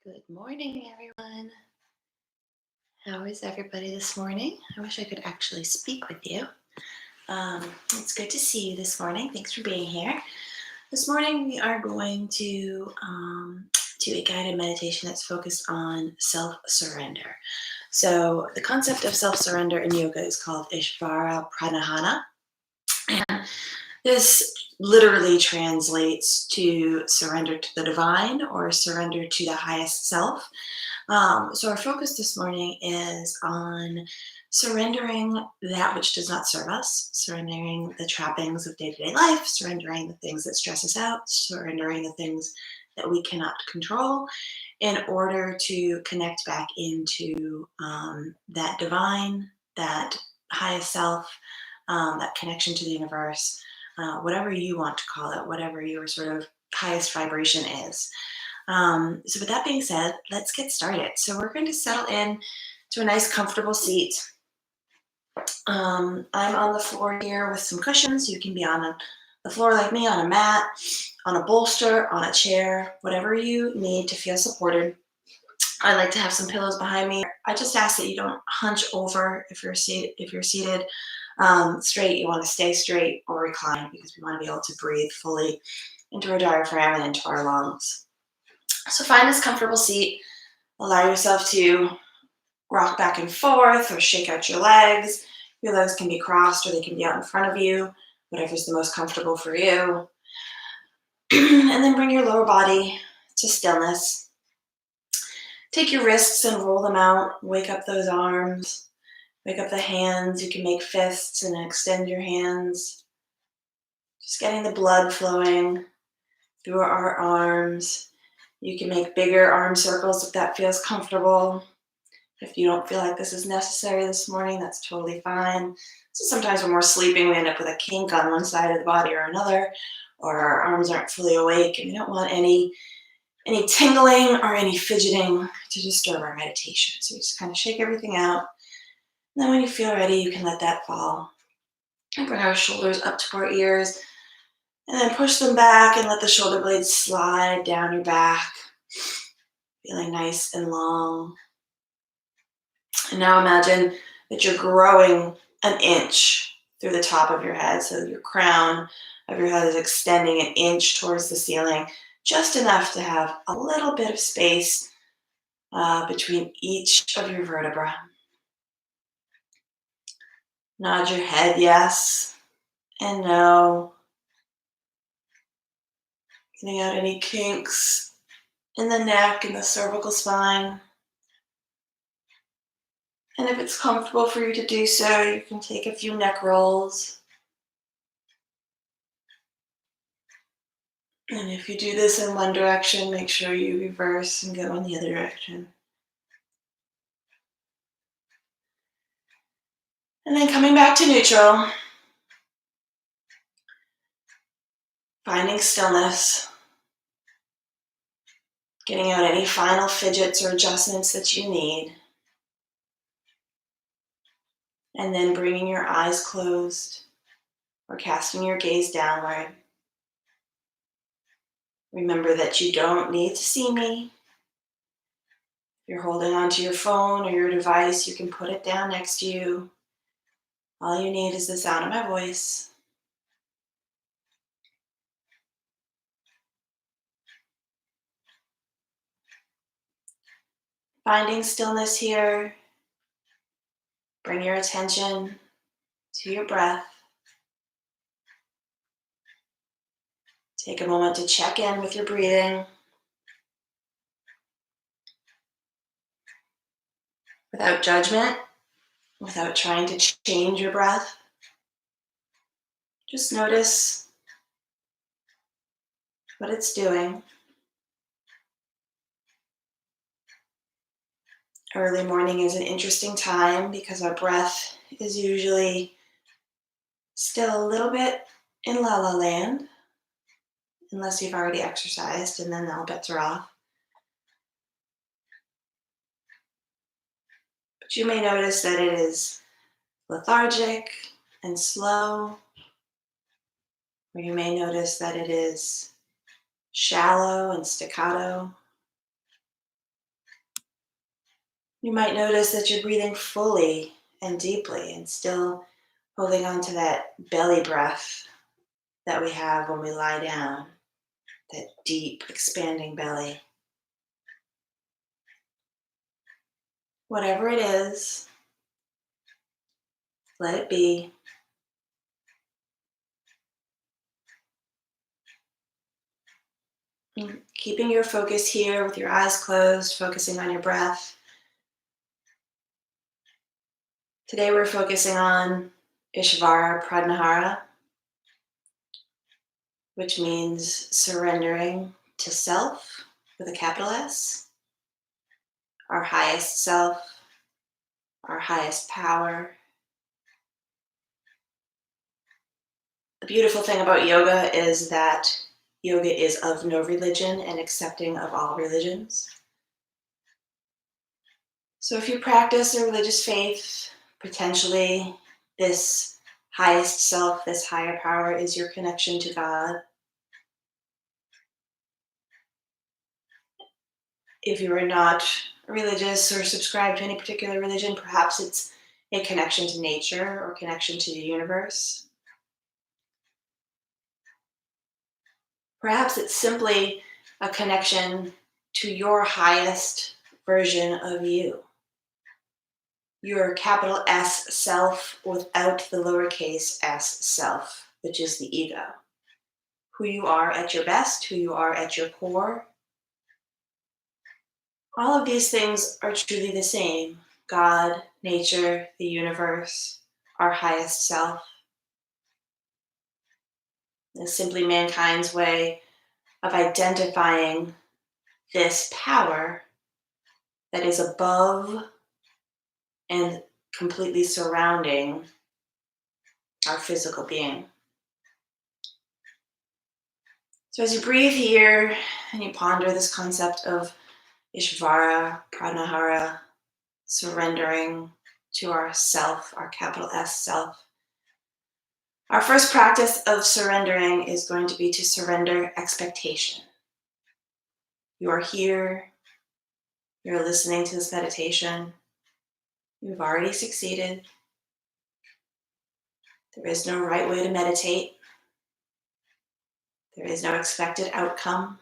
Good morning, everyone. How is everybody this morning? I wish I could actually speak with you. It's good to see you this morning. Thanks for being here. This morning, we are going to do a guided meditation that's focused on self surrender. So, the concept of self surrender in yoga is called Ishvara Pranahana. And this literally translates to surrender to the divine or surrender to the highest self. So our focus this morning is on surrendering that which does not serve us, surrendering the trappings of day-to-day life, surrendering the things that stress us out, surrendering the things that we cannot control in order to connect back into that divine, that highest self, that connection to the universe, whatever you want to call it, whatever your sort of highest vibration is. So with that being said, let's get started. So we're going to settle in to a nice comfortable seat. I'm on the floor here with some cushions. You can be on the floor like me, on a mat, on a bolster, on a chair, whatever you need to feel supported. I like to have some pillows behind me. I just ask that you don't hunch over if you're seated. If you're seated straight, you want to stay straight or recline because we want to be able to breathe fully into our diaphragm and into our lungs. So find this comfortable seat. Allow yourself to rock back and forth or shake out your legs. Your legs can be crossed or they can be out in front of you, whatever's the most comfortable for you. And then bring your lower body to stillness. Take your wrists and roll them out. Wake up those arms. Wake up the hands. You can make fists and extend your hands. Just getting the blood flowing through our arms. You can make bigger arm circles if that feels comfortable. If you don't feel like this is necessary this morning, that's totally fine. So sometimes when we're sleeping, we end up with a kink on one side of the body or another, or our arms aren't fully awake, and we don't want any tingling or any fidgeting to disturb our meditation. So we just kind of shake everything out. And then when you feel ready, you can let that fall. And bring our shoulders up to our ears, and then push them back and let the shoulder blades slide down your back, feeling nice and long. And now imagine that you're growing an inch through the top of your head. So your crown of your head is extending an inch towards the ceiling, just enough to have a little bit of space between each of your vertebrae. Nod your head yes and no. Getting out any kinks in the neck and the cervical spine. And if it's comfortable for you to do so, you can take a few neck rolls. And if you do this in one direction, make sure you reverse and go in the other direction. And then coming back to neutral, finding stillness, getting out any final fidgets or adjustments that you need. And then bringing your eyes closed or casting your gaze downward. Remember that you don't need to see me. If you're holding onto your phone or your device, you can put it down next to you. All you need is the sound of my voice. Finding stillness here, bring your attention to your breath. Take a moment to check in with your breathing. Without judgment, without trying to change your breath. Just notice what it's doing. Early morning is an interesting time because our breath is usually still a little bit in la la land, unless you've already exercised, and then all bets are off. But you may notice that it is lethargic and slow, or you may notice that it is shallow and staccato. You might notice that you're breathing fully and deeply and still holding on to that belly breath that we have when we lie down, that deep, expanding belly. Whatever it is, let it be. And keeping your focus here with your eyes closed, focusing on your breath. Today we're focusing on Ishvara Pradnahara, which means surrendering to self with a capital S, our highest self, our highest power. The beautiful thing about yoga is that yoga is of no religion and accepting of all religions. So if you practice a religious faith, potentially this highest self, this higher power is your connection to God. If you are not religious or subscribe to any particular religion, perhaps it's a connection to nature or connection to the universe. Perhaps it's simply a connection to your highest version of you. Your capital S self without the lowercase s self, which is the ego. Who you are at your best, who you are at your core. All of these things are truly the same. God, nature, the universe, our highest self. It's simply mankind's way of identifying this power that is above and completely surrounding our physical being. So as you breathe here and you ponder this concept of Ishvara, Pranahara, surrendering to our self, our capital S self. Our first practice of surrendering is going to be to surrender expectation. You are here, you're listening to this meditation, you've already succeeded. There is no right way to meditate. There is no expected outcome.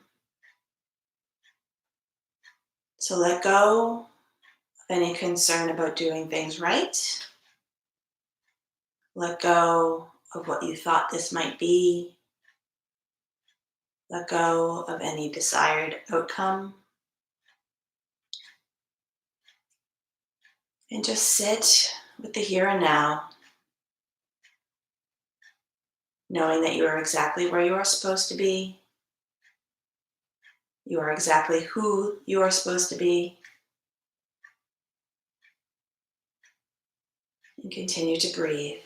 So let go of any concern about doing things right. Let go of what you thought this might be. Let go of any desired outcome. And just sit with the here and now, knowing that you are exactly where you are supposed to be. You are exactly who you are supposed to be. And continue to breathe.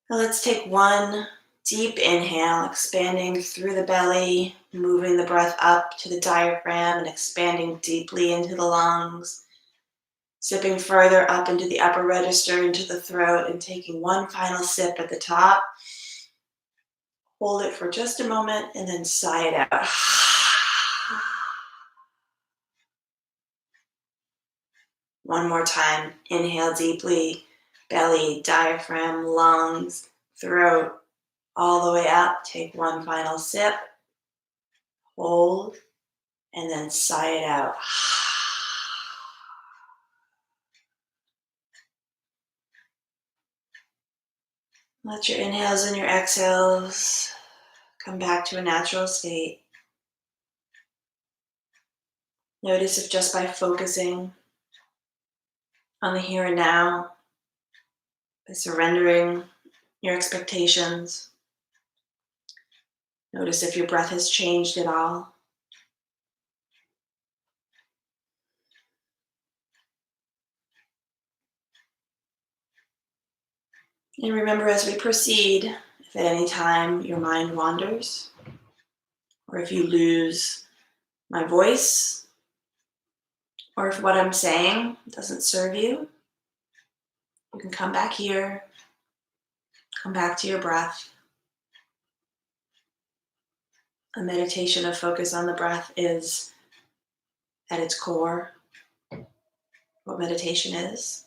Now let's take one deep inhale, expanding through the belly, moving the breath up to the diaphragm and expanding deeply into the lungs. Sipping further up into the upper register, into the throat, and taking one final sip at the top. Hold it for just a moment and then sigh it out. One more time. Inhale deeply, belly, diaphragm, lungs, throat, all the way up. Take one final sip. Hold, and then sigh it out. Let your inhales and your exhales come back to a natural state. Notice if just by focusing on the here and now, by surrendering your expectations, notice if your breath has changed at all. And remember, as we proceed, if at any time your mind wanders, or if you lose my voice, or if what I'm saying doesn't serve you, you can come back here, come back to your breath. A meditation of focus on the breath is, at its core, what meditation is.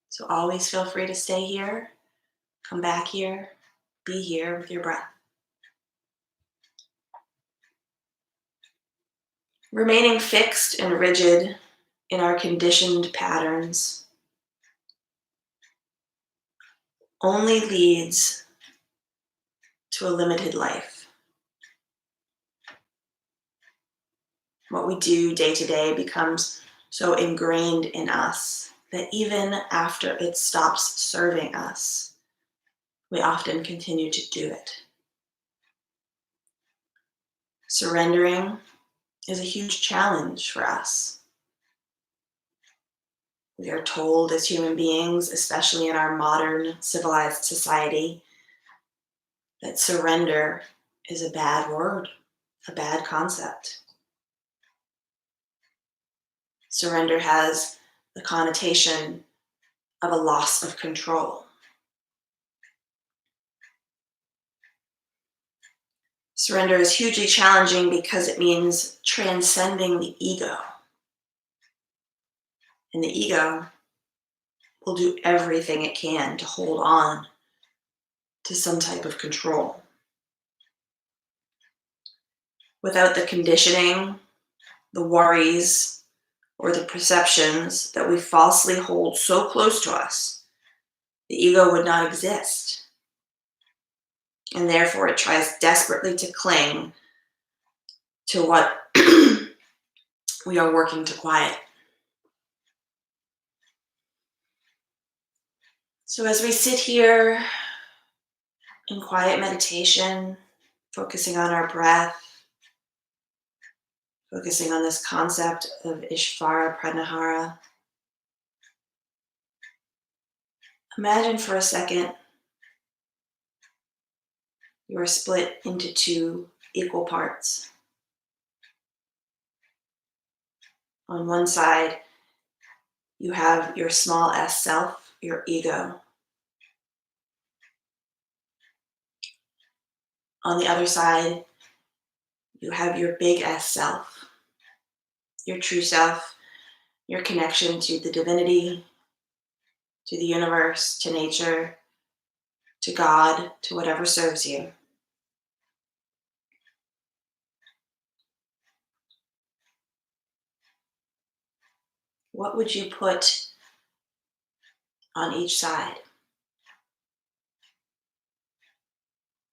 So always feel free to stay here, come back here, be here with your breath. Remaining fixed and rigid in our conditioned patterns only leads to a limited life. What we do day to day becomes so ingrained in us that even after it stops serving us, we often continue to do it. Surrendering is a huge challenge for us. We are told as human beings, especially in our modern civilized society, that surrender is a bad word, a bad concept. Surrender has the connotation of a loss of control. Surrender is hugely challenging because it means transcending the ego. And the ego will do everything it can to hold on to some type of control. Without the conditioning, the worries, or the perceptions that we falsely hold so close to us, the ego would not exist. And therefore, it tries desperately to cling to what we are working to quiet. So as we sit here in quiet meditation, focusing on our breath, focusing on this concept of Ishvara Pranahara, imagine for a second you are split into two equal parts. On one side, you have your small s self, your ego. On the other side, you have your big S self, your true self, your connection to the divinity, to the universe, to nature, to God, to whatever serves you. What would you put on each side?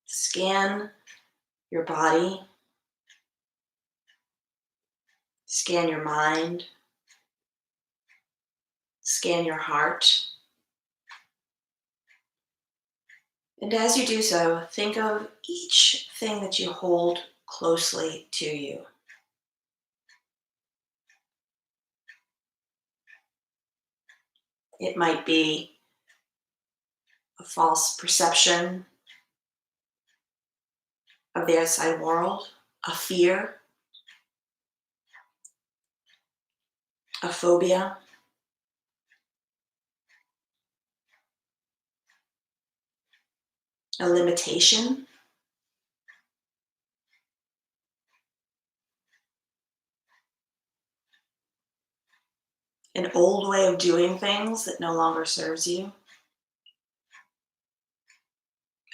Scan your body, scan your mind, scan your heart. And as you do so, think of each thing that you hold closely to you. It might be a false perception of the outside world, a fear, a phobia, a limitation, an old way of doing things that no longer serves you,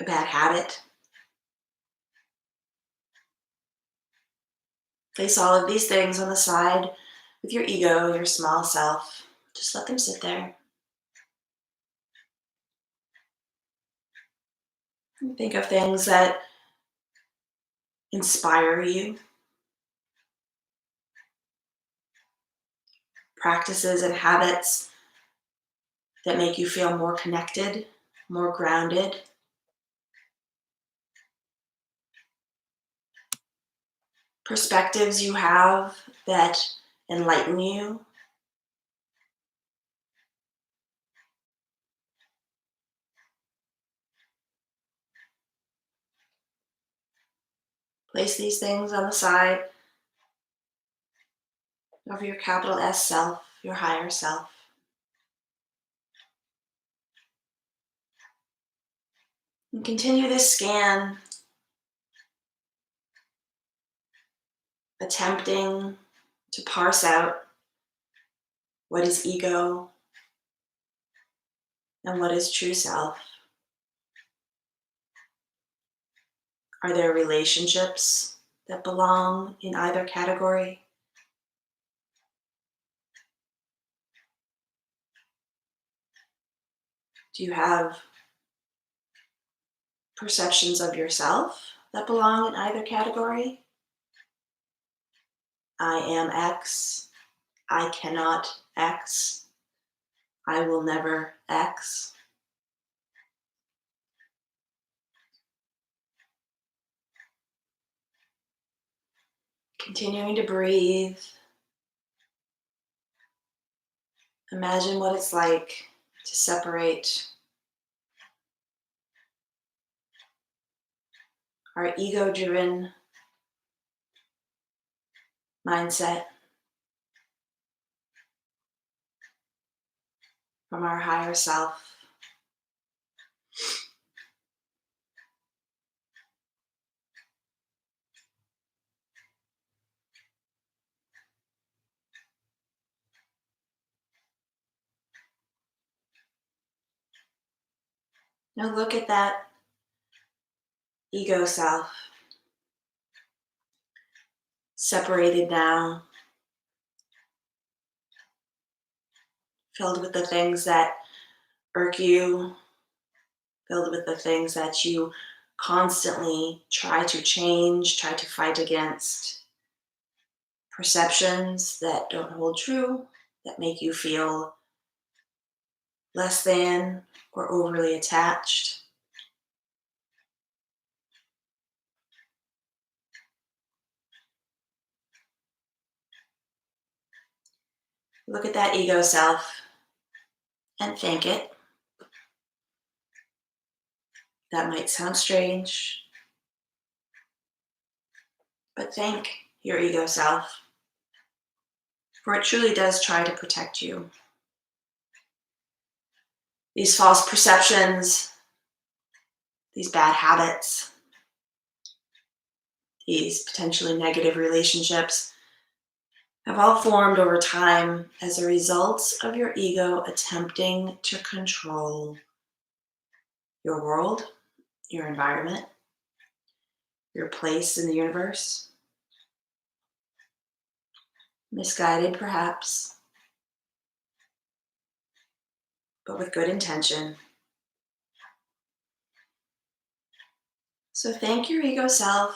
a bad habit. Place all of these things on the side with your ego, your small self. Just let them sit there. And think of things that inspire you, practices and habits that make you feel more connected, more grounded. Perspectives you have that enlighten you. Place these things on the side of your capital S self, your higher self. And continue this scan attempting to parse out what is ego and what is true self. Are there relationships that belong in either category? Do you have perceptions of yourself that belong in either category? I am X. I cannot X. I will never X. Continuing to breathe. Imagine what it's like to separate our ego-driven mindset from our higher self. Now look at that ego self, separated now, filled with the things that irk you, filled with the things that you constantly try to change, try to fight against, perceptions that don't hold true, that make you feel less than or overly attached. Look at that ego self and thank it. That might sound strange, but thank your ego self, for it truly does try to protect you. These false perceptions, these bad habits, these potentially negative relationships have all formed over time as a result of your ego attempting to control your world, your environment, your place in the universe. Misguided, perhaps, but with good intention. So thank your ego self,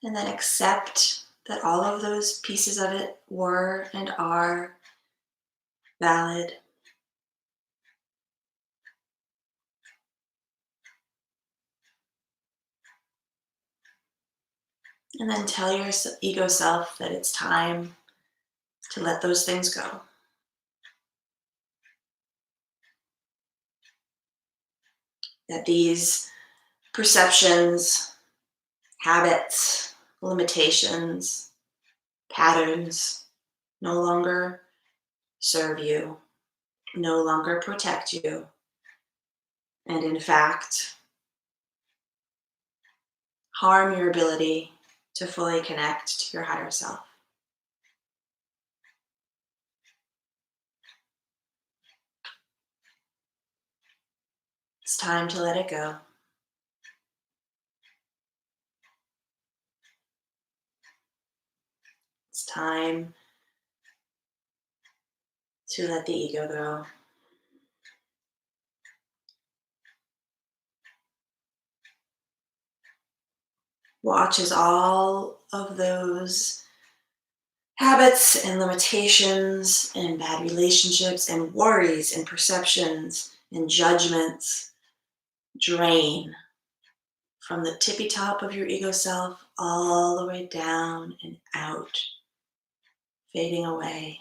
and then accept that all of those pieces of it were and are valid. And then tell your ego self that it's time to let those things go. That these perceptions, habits, limitations, patterns no longer serve you, no longer protect you, and in fact, harm your ability to fully connect to your higher self. It's time to let it go. It's time to let the ego go. Watch as all of those habits and limitations and bad relationships and worries and perceptions and judgments drain from the tippy top of your ego self all the way down and out, fading away,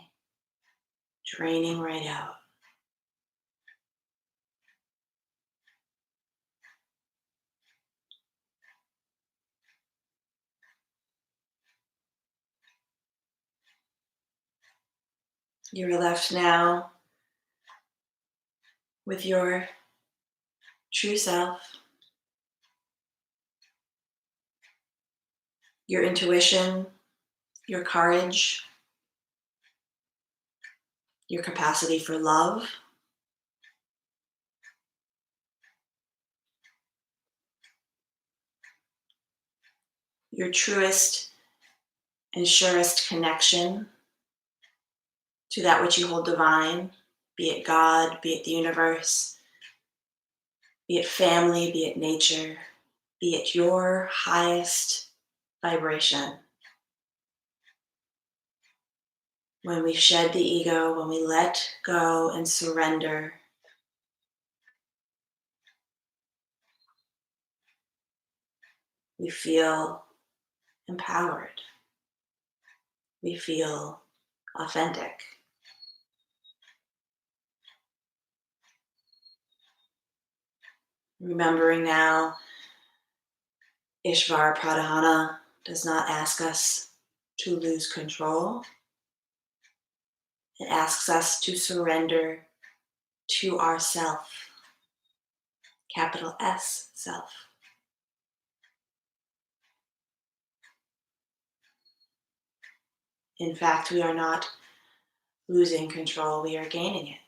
draining right out. You're left now with your true self, your intuition, your courage, your capacity for love, your truest and surest connection to that which you hold divine, be it God, be it the universe, be it family, be it nature, be it your highest vibration. When we shed the ego, when we let go and surrender, we feel empowered. We feel authentic. Remembering now, Ishvara Pradhana does not ask us to lose control. It asks us to surrender to ourself, capital S, self. In fact, we are not losing control, we are gaining it.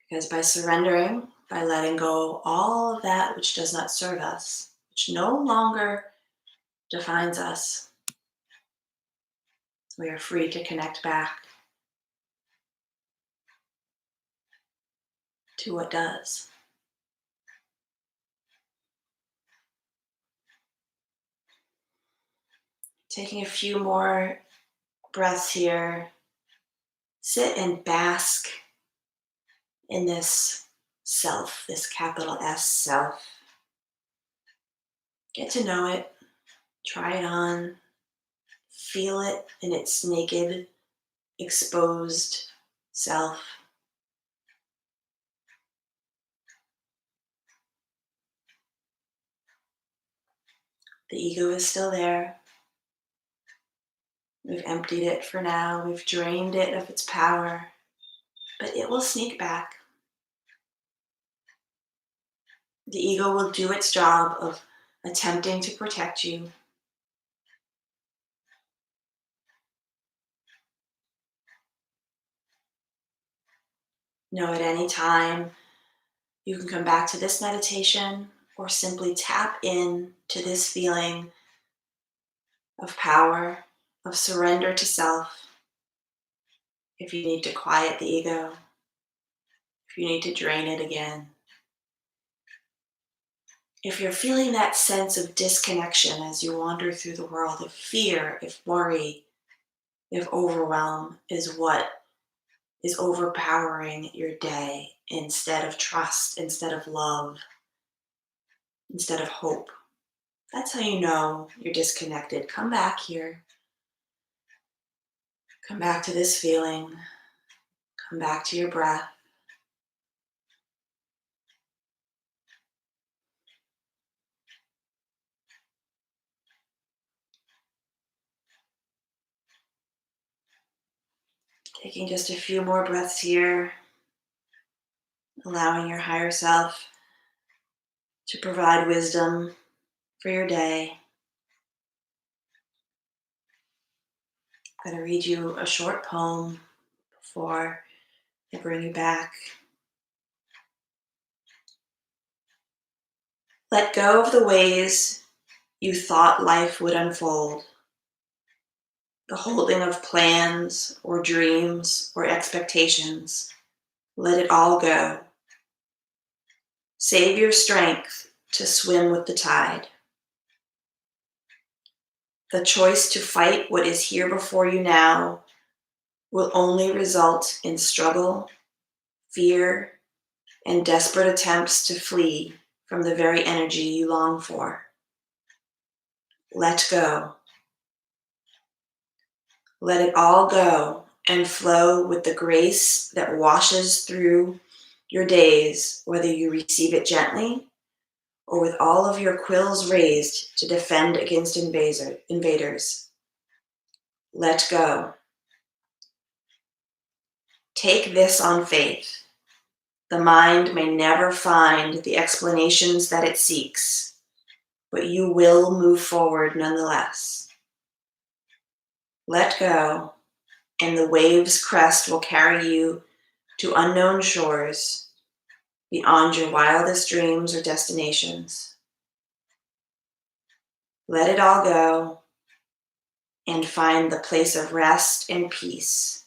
Because by surrendering, by letting go all of that which does not serve us, which no longer defines us, we are free to connect back to what does. Taking a few more breaths here. Sit and bask in this self, this capital S self. Get to know it. Try it on. Feel it in its naked, exposed self. The ego is still there. We've emptied it for now. We've drained it of its power, but it will sneak back. The ego will do its job of attempting to protect you. Know at any time you can come back to this meditation or simply tap in to this feeling of power, of surrender to self. If you need to quiet the ego, if you need to drain it again. If you're feeling that sense of disconnection as you wander through the world, if fear, if worry, if overwhelm is what is overpowering your day instead of trust, instead of love, instead of hope, that's how you know you're disconnected. Come back here. Come back to this feeling. Come back to your breath. Taking just a few more breaths here, allowing your higher self to provide wisdom for your day. I'm going to read you a short poem before I bring you back. Let go of the ways you thought life would unfold, the holding of plans or dreams or expectations. Let it all go. Save your strength to swim with the tide. The choice to fight what is here before you now will only result in struggle, fear, and desperate attempts to flee from the very energy you long for. Let go. Let it all go and flow with the grace that washes through your days, whether you receive it gently or with all of your quills raised to defend against invaders. Let go. Take this on faith. The mind may never find the explanations that it seeks, but you will move forward nonetheless. Let go, and the wave's crest will carry you to unknown shores beyond your wildest dreams or destinations. Let it all go and find the place of rest and peace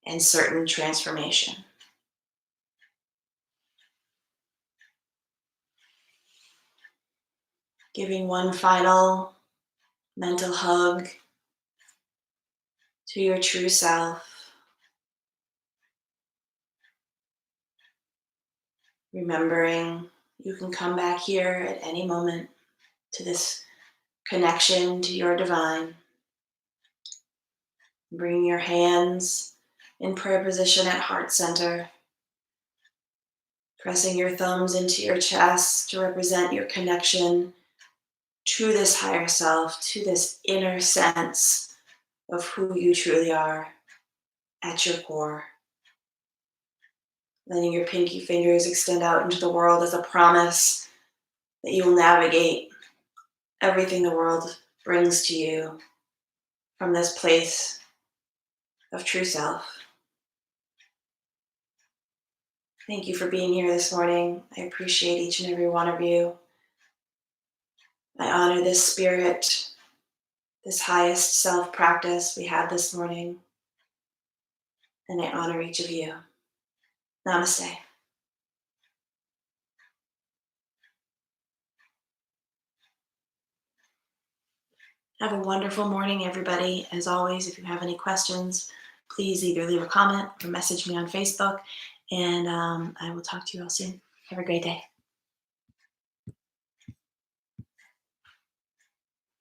and certain transformation. Giving one final mental hug to your true self. Remembering you can come back here at any moment to this connection to your divine. Bring your hands in prayer position at heart center, pressing your thumbs into your chest to represent your connection to this higher self, to this inner sense of who you truly are at your core. Letting your pinky fingers extend out into the world as a promise that you will navigate everything the world brings to you from this place of true self. Thank you for being here this morning. I appreciate each and every one of you. I honor this spirit, this highest self practice we had this morning, and I honor each of you. Namaste. Have a wonderful morning, everybody. As always, if you have any questions, please either leave a comment or message me on Facebook, and I will talk to you all soon. Have a great day.